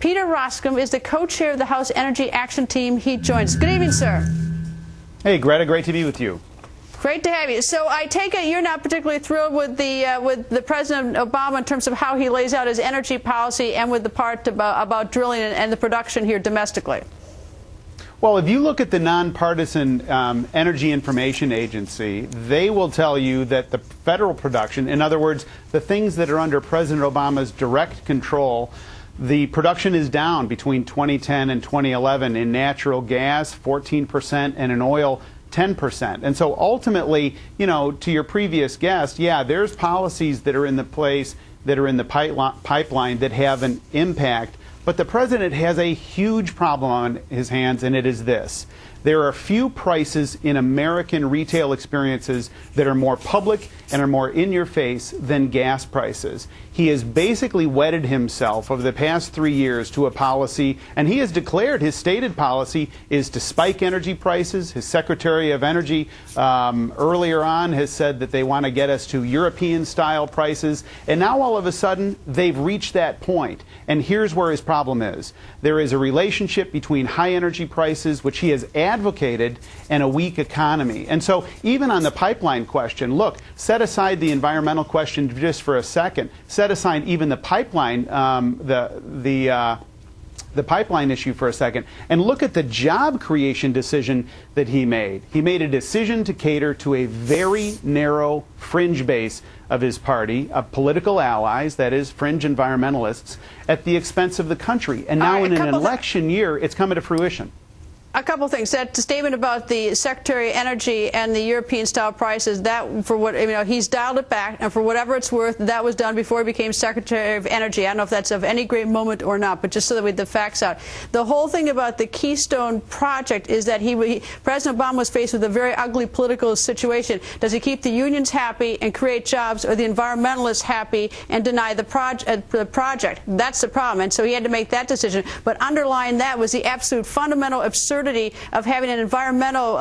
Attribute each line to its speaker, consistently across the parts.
Speaker 1: Peter Roskam is the co-chair of the House Energy Action Team. He joins. Good evening, sir.
Speaker 2: Hey, Greta, great to be with you.
Speaker 1: Great to have you. So I take it you're not particularly thrilled with the President Obama in terms of how he lays out his energy policy and with the part about drilling and the production here domestically.
Speaker 2: Well, if you look at the nonpartisan Energy Information Agency, they will tell you that the federal production, in other words, the things that are under President Obama's direct control, the production is down between 2010 and 2011 in natural gas, 14%, and in oil, 10%. And so ultimately, you know, to your previous guest, yeah, there's policies that are in the place, that are in the pipeline that have an impact. But the president has a huge problem on his hands, and it is this. There are few prices in American retail experiences that are more public and are more in your face than gas prices. He has basically wedded himself over the past 3 years to a policy, and he has declared his stated policy is to spike energy prices. His Secretary of Energy earlier on has said that they want to get us to European-style prices, and now all of a sudden they've reached that point. And here's where his problem is. There is a relationship between high energy prices, which he has advocated, and a weak economy. And so even on the pipeline question, look, set aside the environmental question just for a second. Set aside even the pipeline, the pipeline issue for a second, and look at the job creation decision that he made. He made a decision to cater to a very narrow fringe base of his party, of political allies, that is, fringe environmentalists, at the expense of the country. And now in an election year, it's coming to fruition.
Speaker 1: A couple things. That statement about the Secretary of Energy and the European-style prices, that for what, you know, he's dialed it back, and for whatever it's worth, that was done before he became Secretary of Energy. I don't know if that's of any great moment or not, but just so that we get the facts out. The whole thing about the Keystone project is that President Obama was faced with a very ugly political situation. Does he keep the unions happy and create jobs, or the environmentalists happy and deny the project? That's the problem, and so he had to make that decision. But underlying that was the absolute fundamental absurdity of having an environmental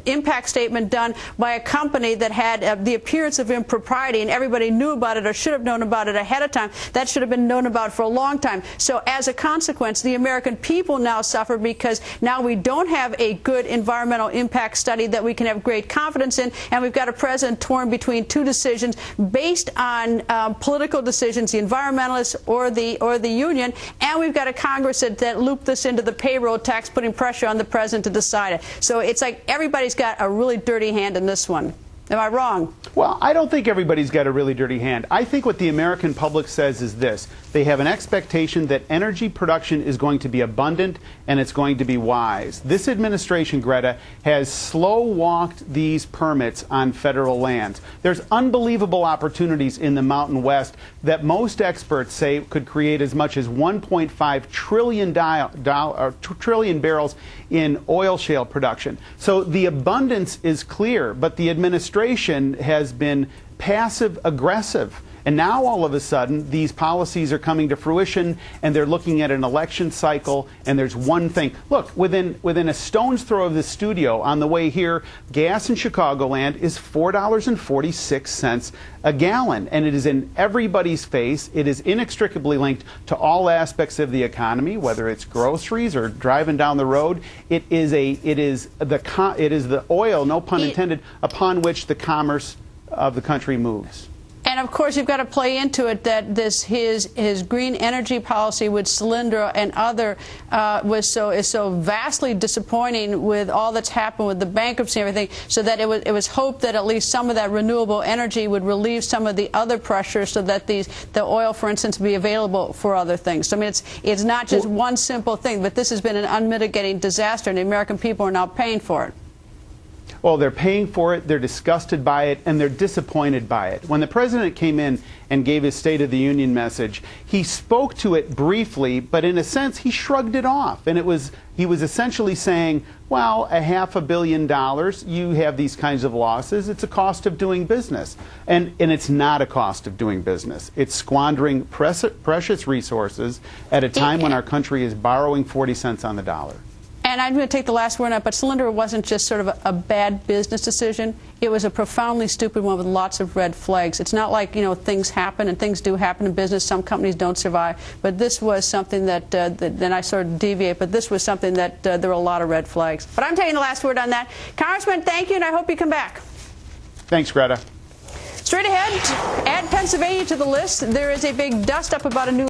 Speaker 1: impact statement done by a company that had the appearance of impropriety, and everybody knew about it or should have known about it ahead of time. That should have been known about for a long time. So as a consequence, the American people now suffer because now we don't have a good environmental impact study that we can have great confidence in, and we've got a president torn between two decisions based on political decisions, the environmentalists or the union, and we've got a Congress that looped this into the payroll tax, putting pressure on the president to decide it. So it's like everybody's got a really dirty hand in this one. Am I wrong?
Speaker 2: Well, I don't think everybody's got a really dirty hand. I think what the American public says is this. They have an expectation that energy production is going to be abundant and it's going to be wise. This administration, Greta, has slow-walked these permits on federal lands. There's unbelievable opportunities in the Mountain West that most experts say could create as much as 1.5 trillion barrels in oil shale production. So the abundance is clear, but the administration has been passive-aggressive. And now all of a sudden these policies are coming to fruition, and they're looking at an election cycle, and there's one thing. Look, within a stone's throw of the studio on the way here, gas in Chicagoland is $4.46 a gallon, and it is in everybody's face. It is inextricably linked to all aspects of the economy, whether it's groceries or driving down the road. It is the oil, no pun intended, upon which the commerce of the country moves.
Speaker 1: And of course, you've got to play into it that his green energy policy with Solyndra and other is so vastly disappointing with all that's happened with the bankruptcy and everything. So that it was hoped that at least some of that renewable energy would relieve some of the other pressures, so that the oil, for instance, be available for other things. So, I mean, it's not just one simple thing, but this has been an unmitigated disaster, and the American people are now paying for it.
Speaker 2: Well, they're paying for it, they're disgusted by it, and they're disappointed by it. When the president came in and gave his State of the Union message, he spoke to it briefly, but in a sense, he shrugged it off. And he was essentially saying, well, $500 million, you have these kinds of losses, it's a cost of doing business. And it's not a cost of doing business. It's squandering precious resources at a time when our country is borrowing 40 cents on the dollar.
Speaker 1: And I'm going to take the last word on it, but Cylinder wasn't just sort of a bad business decision. It was a profoundly stupid one with lots of red flags. It's not like, things happen, and things do happen in business. Some companies don't survive. But this was something that, then I sort of deviate, but this was something that there were a lot of red flags. But I'm taking the last word on that. Congressman, thank you, and I hope you come back.
Speaker 2: Thanks, Greta.
Speaker 1: Straight ahead, add Pennsylvania to the list. There is a big dust-up about a new